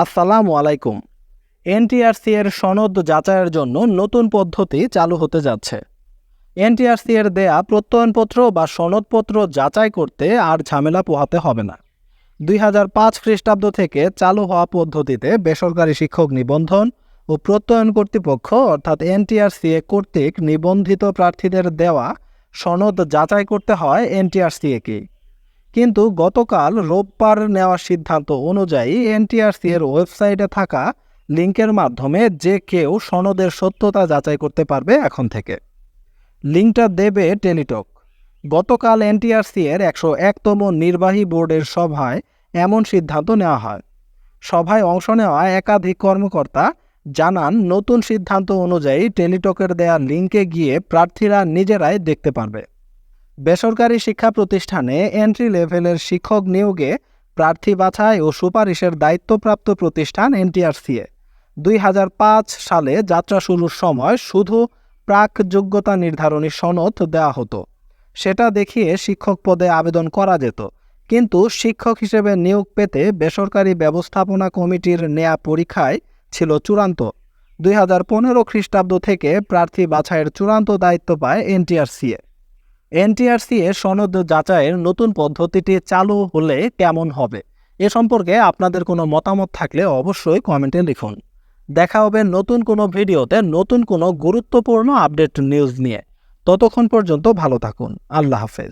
আসসালামু আলাইকুম। এনটিআরসি এর সনদ যাচাইয়ের জন্য নতুন পদ্ধতি চালু হতে যাচ্ছে। এনটিআরসি এর দেয়া প্রত্যয়নপত্র বা সনদপত্র যাচাই করতে আর ঝামেলা পোহাতে হবে না। ২০০৫ খ্রিস্টাব্দ থেকে চালু হওয়া পদ্ধতিতে বেসরকারি শিক্ষক নিবন্ধন ও প্রত্যয়ন কর্তৃপক্ষ অর্থাৎ এনটিআরসিএ কর্তৃক নিবন্ধিত প্রার্থীদের দেওয়া সনদ যাচাই করতে হয় এনটিআরসিএকে। কিন্তু গতকাল রোববার নেওয়া সিদ্ধান্ত অনুযায়ী এনটিআরসি এর ওয়েবসাইটে থাকা লিঙ্কের মাধ্যমে যে কেউ সনদের সত্যতা যাচাই করতে পারবে এখন থেকে। লিঙ্কটা দেবে টেলিটক। গতকাল এনটিআরসি এর ১০১তম নির্বাহী বোর্ডের সভায় এমন সিদ্ধান্ত নেওয়া হয়। সভায় অংশ নেওয়া একাধিক কর্মকর্তা জানান, নতুন সিদ্ধান্ত অনুযায়ী টেলিটকের দেয়া লিঙ্কে গিয়ে প্রার্থীরা নিজেরাই দেখতে পারবে। বেসরকারি শিক্ষা প্রতিষ্ঠানে এন্ট্রি লেভেলের শিক্ষক নিয়োগে প্রার্থী বাছাই ও সুপারিশের দায়িত্বপ্রাপ্ত প্রতিষ্ঠান এনটিআরসিএ ২০০৫ সালে যাত্রা শুরুর সময় শুধু প্রাক যোগ্যতা নির্ধারণী সনদ দেওয়া হতো। সেটা দেখিয়ে শিক্ষক পদে আবেদন করা যেত, কিন্তু শিক্ষক হিসেবে নিয়োগ পেতে বেসরকারি ব্যবস্থাপনা কমিটির নেয়া পরীক্ষায় ছিল চূড়ান্ত। ২০১৫ খ্রিস্টাব্দ থেকে প্রার্থী বাছাইয়ের চূড়ান্ত দায়িত্ব পায় এনটিআরসিএ। এনটিআরসিএ সনদ যাচাইয়ের নতুন পদ্ধতিটি চালু হলে কেমন হবে এ সম্পর্কে আপনাদের কোনো মতামত থাকলে অবশ্যই কমেন্টে লিখুন। দেখা হবে নতুন কোনো ভিডিওতে নতুন কোনো গুরুত্বপূর্ণ আপডেট নিউজ নিয়ে। ততক্ষণ পর্যন্ত ভালো থাকুন। আল্লাহ হাফেজ।